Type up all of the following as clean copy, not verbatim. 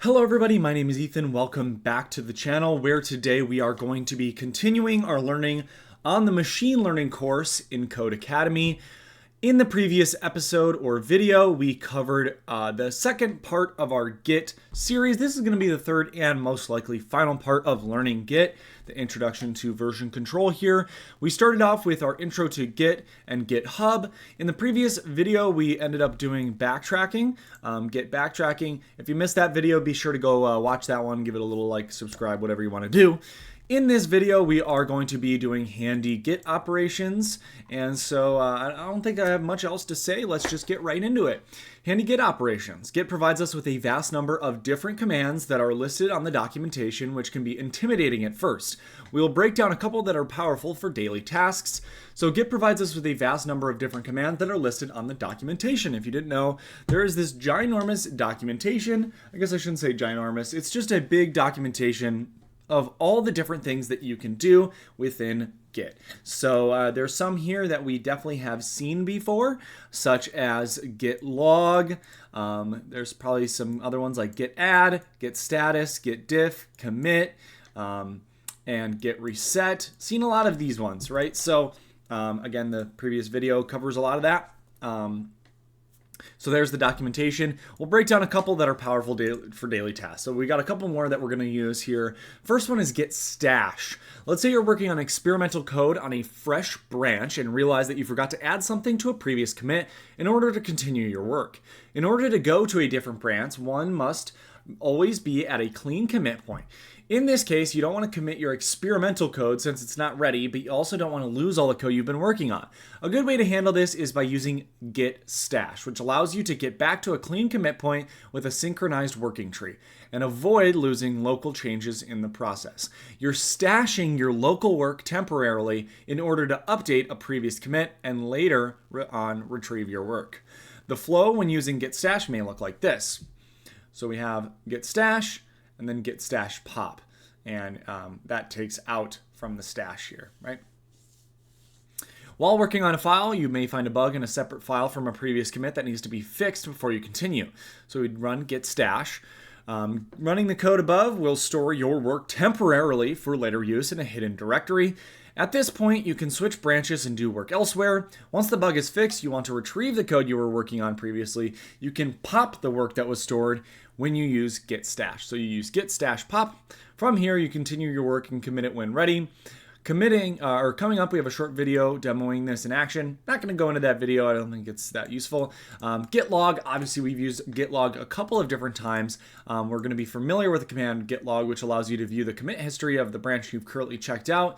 Hello everybody, my name is Ethan. Welcome back to the channel where today we are going to be continuing our learning on the machine learning course in Codecademy. In the previous episode or video, we covered the second part of our Git series. This is going to be the third and most likely final part of learning Git, the introduction to version control here. We started off with our intro to Git and GitHub. In the previous video, we ended up doing backtracking, Git backtracking. If you missed that video, be sure to go watch that one, give it a little like, subscribe, whatever you want to do. In this video, we are going to be doing handy Git operations, and so I don't think I have much else to say. Let's just get right into it. Handy Git operations. Git provides us with a vast number of different commands that are listed on the documentation, which can be intimidating at first. We'll break down a couple that are powerful for daily tasks. So Git provides us with a vast number of different commands that are listed on the documentation. If you didn't know, there is this ginormous documentation. I guess I shouldn't say ginormous. It's just a big documentation of all the different things that you can do within Git. So there's some here that we definitely have seen before, such as git log. There's probably some other ones like git add, git status, git diff, commit, and git reset. Seen a lot of these ones, right? So again, the previous video covers a lot of that. So there's the documentation. We'll break down a couple that are powerful for daily tasks. So we got a couple more that we're going to use here. First one is git stash. Let's say you're working on experimental code on a fresh branch and realize that you forgot to add something to a previous commit in order to continue your work. In order to go to a different branch, one must always be at a clean commit point. In this case, you don't want to commit your experimental code since it's not ready, but you also don't want to lose all the code you've been working on. A good way to handle this is by using git stash, which allows you to get back to a clean commit point with a synchronized working tree and avoid losing local changes in the process. You're stashing your local work temporarily in order to update a previous commit and later on retrieve your work. The flow when using git stash may look like this. So we have git stash and then git stash pop, and that takes out from the stash here, right? While working on a file, you may find a bug in a separate file from a previous commit that needs to be fixed before you continue. So we'd run git stash. Running the code above will store your work temporarily for later use in a hidden directory. At this point, you can switch branches and do work elsewhere. Once the bug is fixed, you want to retrieve the code you were working on previously. You can pop the work that was stored when you use git stash. So you use git stash pop. From here, you continue your work and commit it when ready. Coming up, we have a short video demoing this in action. Not going to go into that video. I don't think it's that useful. Git log, obviously we've used git log a couple of different times. We're going to be familiar with the command git log, which allows you to view the commit history of the branch you've currently checked out.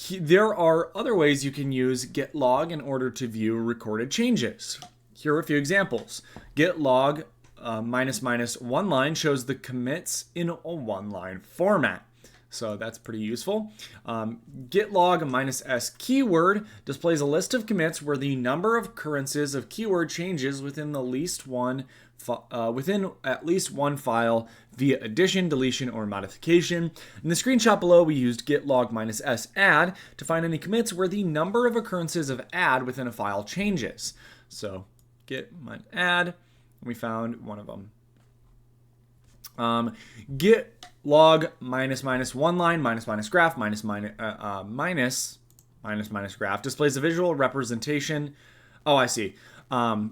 There are other ways you can use git log in order to view recorded changes. Here are a few examples. Git log --one line shows the commits in a one-line format. So that's pretty useful. Git log -s keyword displays a list of commits where the number of occurrences of keyword changes within at least one file via addition, deletion, or modification. In the screenshot below, we used git log -s add to find any commits where the number of occurrences of add within a file changes. So git add, we found one of them. Git log --one line --graph -graph displays a visual representation. Oh, I see.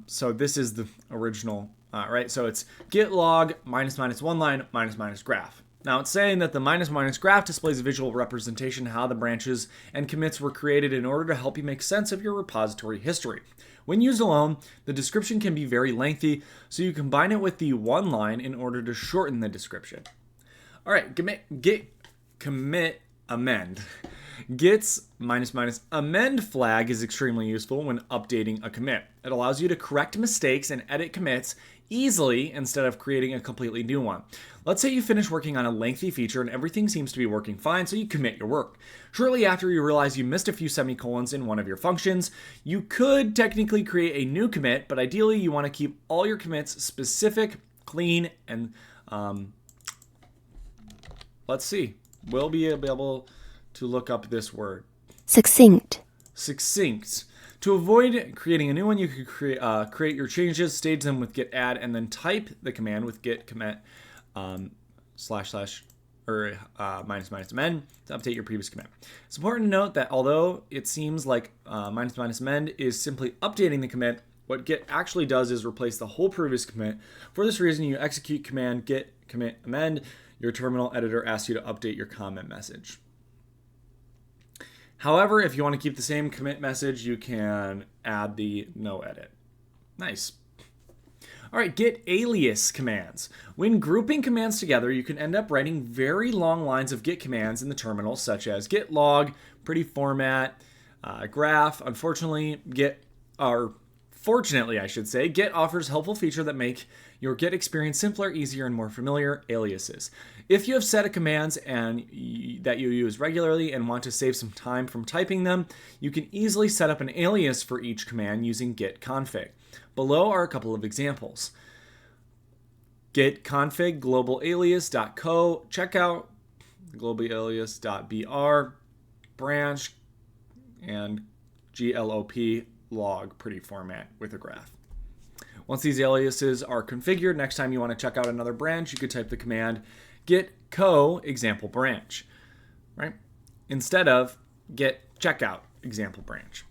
So this is the original, right? So it's git log --one line -graph. Now it's saying that the --graph displays a visual representation of how the branches and commits were created in order to help you make sense of your repository history. When used alone, the description can be very lengthy, so you combine it with the one line in order to shorten the description. All right, commit amend. Git's --amend flag is extremely useful when updating a commit. It allows you to correct mistakes and edit commits easily instead of creating a completely new one. Let's say you finish working on a lengthy feature and everything seems to be working fine, so you commit your work. Shortly after, you realize you missed a few semicolons in one of your functions. You could technically create a new commit, but ideally you want to keep all your commits specific, clean, and let's see. We'll be able to look up this word. Succinct. Succinct. To avoid creating a new one, you could create your changes, stage them with git add, and then type the command with git commit slash slash or minus minus amend to update your previous command. It's important to note that although it seems like minus minus amend is simply updating the commit, what git actually does is replace the whole previous commit. For this reason, you execute command git commit amend. Your terminal editor asks you to update your comment message. However, if you want to keep the same commit message, you can add the no edit. Nice. All right, git alias commands. When grouping commands together, you can end up writing very long lines of git commands in the terminal, such as git log, pretty format, graph. Fortunately, I should say, Git offers helpful feature that make your Git experience simpler, easier, and more familiar: aliases. If you have set of commands that you use regularly and want to save some time from typing them, you can easily set up an alias for each command using git config. Below are a couple of examples. Git config global alias.co checkout, global alias.br, branch, and glop log pretty format with a graph. Once these aliases are configured, next time you want to check out another branch, you could type the command git co example branch, right? Instead of git checkout example branch.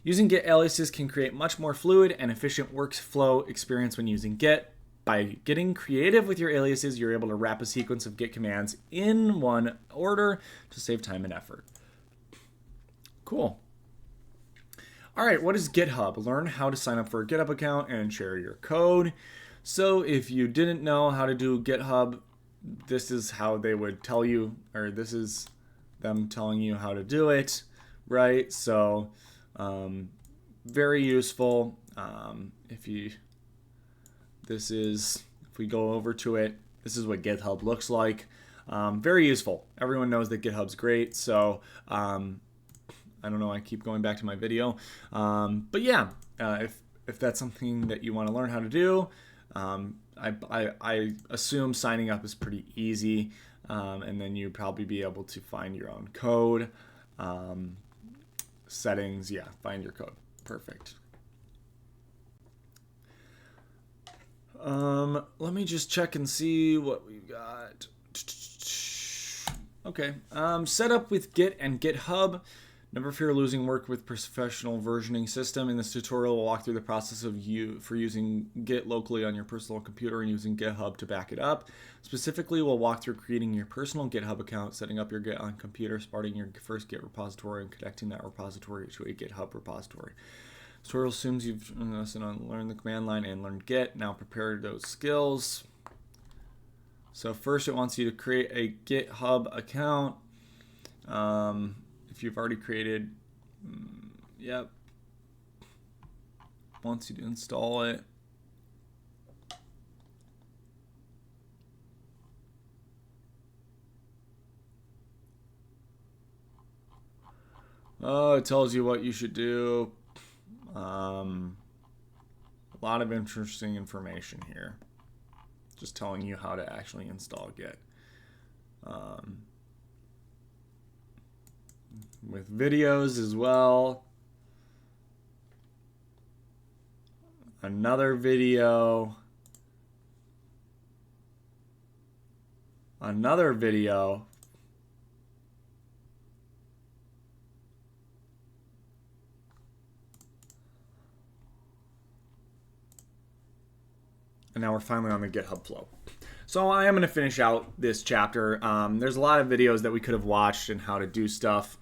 Using git aliases can create much more fluid and efficient workflow experience when using git. By getting creative with your aliases, you're able to wrap a sequence of git commands in one order to save time and effort. Cool. All right, what is GitHub? Learn how to sign up for a GitHub account and share your code. So if you didn't know how to do GitHub, this is how they would tell you, or this is them telling you how to do it, right? So very useful. If we go over to it, this is what GitHub looks like. Very useful. Everyone knows that GitHub's great. So I don't know, I keep going back to my video. But yeah, if that's something that you want to learn how to do, I assume signing up is pretty easy. And then you'd probably be able to find your own code. Settings, yeah, find your code. Perfect. Let me just check and see what we've got. Okay, set up with Git and GitHub. Never fear losing work with professional versioning system. In this tutorial, we'll walk through the process of using Git locally on your personal computer and using GitHub to back it up. Specifically, we'll walk through creating your personal GitHub account, setting up your Git on computer, starting your first Git repository, and connecting that repository to a GitHub repository. This tutorial assumes you've learned the command line and learned Git. Now prepare those skills. So first, it wants you to create a GitHub account. If you've already created, yep, wants you to install it. Oh, it tells you what you should do. A lot of interesting information here. Just telling you how to actually install Git. With videos as well. Another video. Another video. And now we're finally on the GitHub flow. So I am going to finish out this chapter. There's a lot of videos that we could have watched and how to do stuff.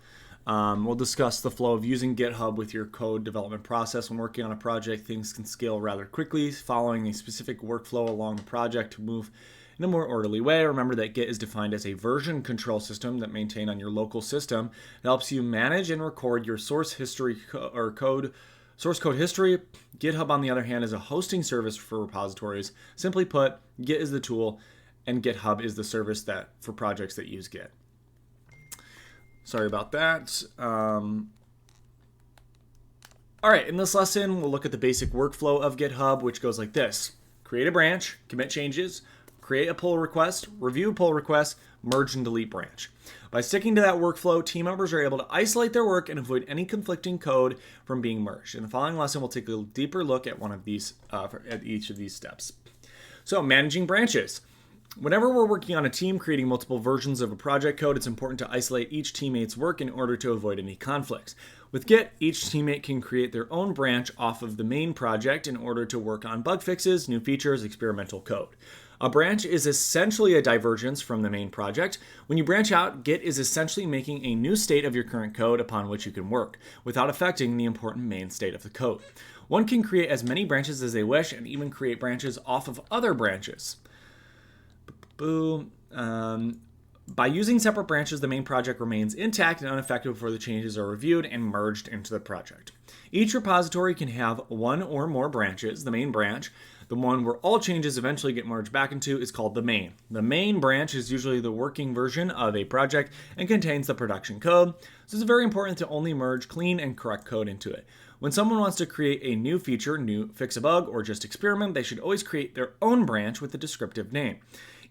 We'll discuss the flow of using GitHub with your code development process. When working on a project, things can scale rather quickly, following a specific workflow along the project to move in a more orderly way. Remember that Git is defined as a version control system that maintained on your local system. It helps you manage and record your source history source code history. GitHub, on the other hand, is a hosting service for repositories. Simply put, Git is the tool, and GitHub is the service for projects that use Git. Sorry about that. All right, in this lesson, we'll look at the basic workflow of GitHub, which goes like this. Create a branch, commit changes, create a pull request, review a pull request, merge and delete branch. By sticking to that workflow, team members are able to isolate their work and avoid any conflicting code from being merged. In the following lesson, we'll take a deeper look at one of these, at each of these steps. So, managing branches. Whenever we're working on a team creating multiple versions of a project code, it's important to isolate each teammate's work in order to avoid any conflicts. With Git, each teammate can create their own branch off of the main project in order to work on bug fixes, new features, experimental code. A branch is essentially a divergence from the main project. When you branch out, Git is essentially making a new state of your current code upon which you can work, without affecting the important main state of the code. One can create as many branches as they wish and even create branches off of other branches. Boom. By using separate branches, the main project remains intact and unaffected before the changes are reviewed and merged into the project. Each repository can have one or more branches. The main branch, the one where all changes eventually get merged back into, is called the main. The main branch is usually the working version of a project and contains the production code, so it's very important to only merge clean and correct code into it. When someone wants to create a new feature, fix a bug, or just experiment, they should always create their own branch with a descriptive name.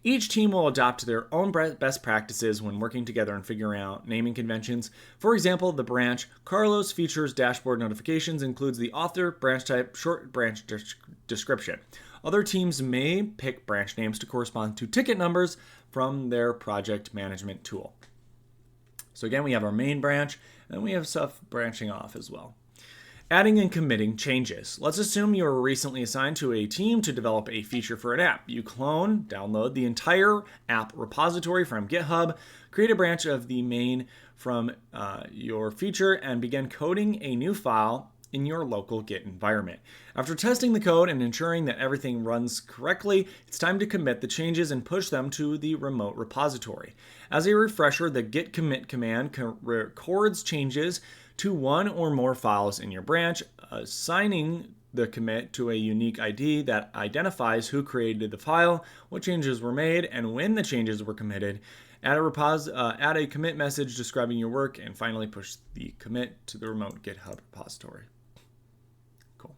Each team will adopt their own best practices when working together and figuring out naming conventions. For example, the branch Carlos Features Dashboard Notifications includes the author, branch type, short branch description. Other teams may pick branch names to correspond to ticket numbers from their project management tool. So again, we have our main branch, and we have stuff branching off as well. Adding and committing changes. Let's assume you were recently assigned to a team to develop a feature for an app. You download the entire app repository from GitHub, create a branch of the main from your feature, and begin coding a new file in your local Git environment. After testing the code and ensuring that everything runs correctly, it's time to commit the changes and push them to the remote repository. As a refresher, the git commit command records changes to one or more files in your branch, assigning the commit to a unique ID that identifies who created the file, what changes were made, and when the changes were committed. Add a commit message describing your work, and finally push the commit to the remote GitHub repository. Cool.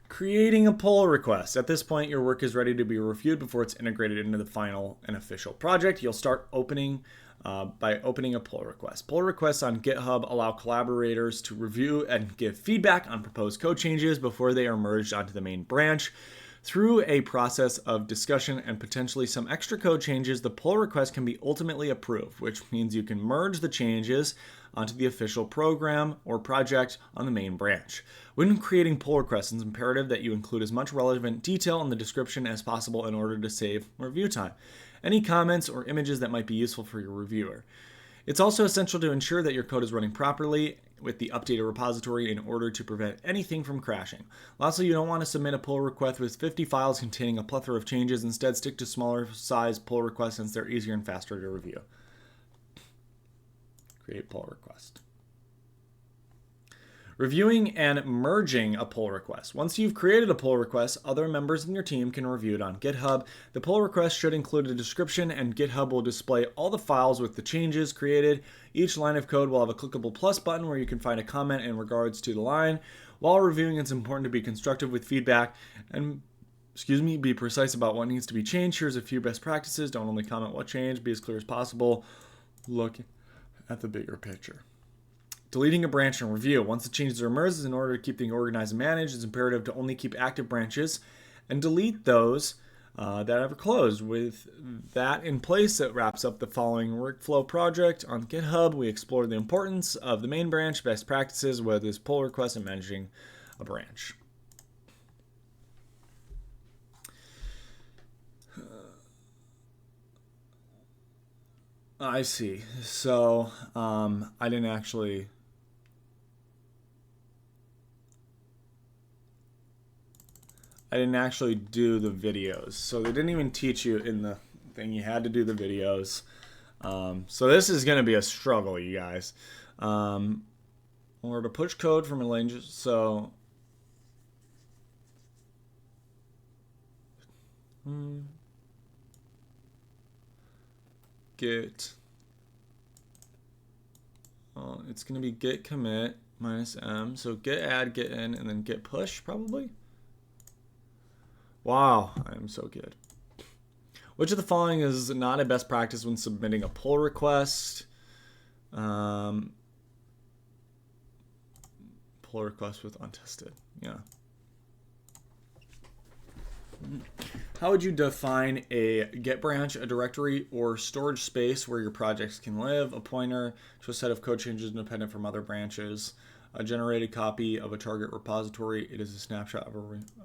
Creating a pull request. At this point, your work is ready to be reviewed before it's integrated into the final and official project. You'll start by opening a pull request. Pull requests on GitHub allow collaborators to review and give feedback on proposed code changes before they are merged onto the main branch. Through a process of discussion and potentially some extra code changes, the pull request can be ultimately approved, which means you can merge the changes onto the official program or project on the main branch. When creating pull requests, it's imperative that you include as much relevant detail in the description as possible in order to save review time. Any comments or images that might be useful for your reviewer. It's also essential to ensure that your code is running properly with the updated repository in order to prevent anything from crashing. Lastly, you don't want to submit a pull request with 50 files containing a plethora of changes. Instead, stick to smaller size pull requests since they're easier and faster to review. Create pull request. Reviewing and merging a pull request. Once you've created a pull request, other members in your team can review it on GitHub. The pull request should include a description, and GitHub will display all the files with the changes created. Each line of code will have a clickable plus button where you can find a comment in regards to the line. While reviewing, it's important to be constructive with feedback and be precise about what needs to be changed. Here's a few best practices. Don't only comment what changed, be as clear as possible. Look at the bigger picture. Deleting a branch and review. Once the changes are merged, in order to keep things organized and managed, it's imperative to only keep active branches and delete those that are closed. With that in place, it wraps up the following workflow project. On GitHub, we explore the importance of the main branch, best practices with this pull request, and managing a branch. I see. So I didn't actually do the videos. So they didn't even teach you in the thing. You had to do the videos. So this is going to be a struggle, you guys. Or to push code from a language. So git. Well, it's going to be git commit minus m. So git add, git in, and then git push probably. Wow, I am so good. Which of the following is not a best practice when submitting a pull request? Pull request with untested. Yeah. How would you define a Git branch, a directory or storage space where your projects can live, a pointer to a set of code changes independent from other branches, a generated copy of a target repository? It is a snapshot of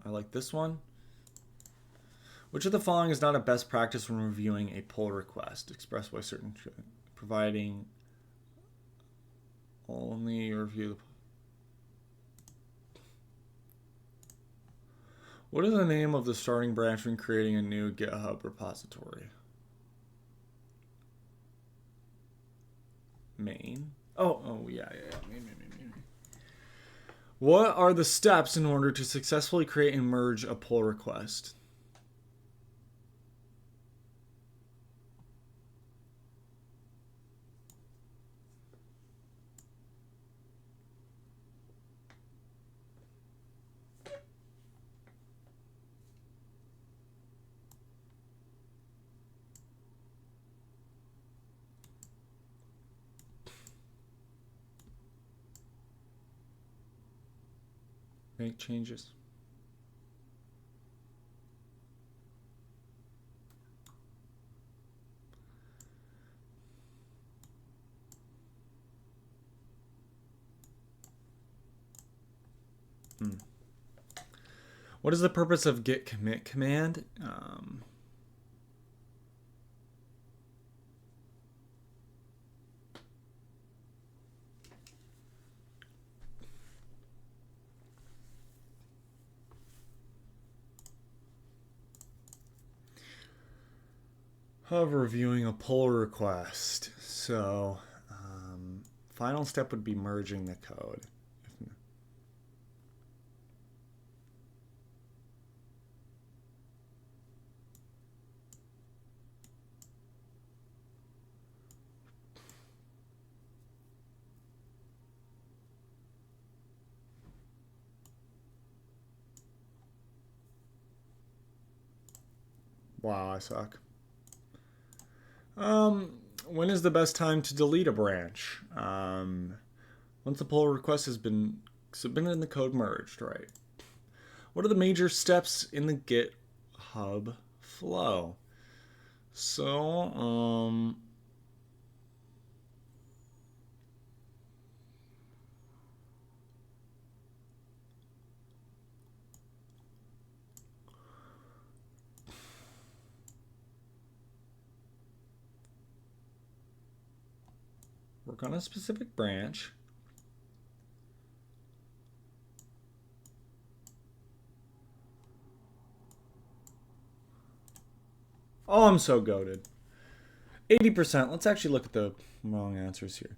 I like this one. Which of the following is not a best practice when reviewing a pull request expressed by certain providing only review the... What is the name of the starting branch when creating a new GitHub repository? Main. Oh yeah. Main. What are the steps in order to successfully create and merge a pull request? Make changes. What is the purpose of git commit command? Of reviewing a pull request. So, final step would be merging the code. Wow, I suck. When is the best time to delete a branch? Once the pull request has been submitted and the code merged, right? What are the major steps in the GitHub flow? So, work on a specific branch. Oh, I'm so goated. 80%. Let's actually look at the wrong answers here.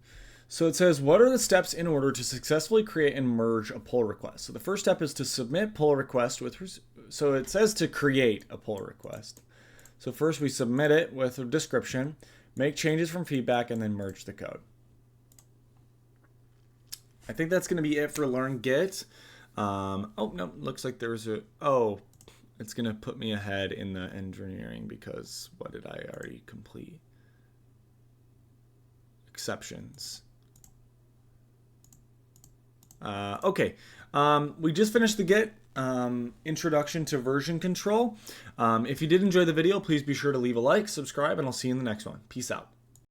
So it says, what are the steps in order to successfully create and merge a pull request? So the first step is to submit pull request with, so it says to create a pull request. So first we submit it with a description, make changes from feedback, and then merge the code. I think that's going to be it for Learn Git. Oh, no, looks like there's a, it's going to put me ahead in the engineering because what did I already complete? Exceptions. Okay, we just finished the Git introduction to version control. If you did enjoy the video, please be sure to leave a like, subscribe, and I'll see you in the next one. Peace out.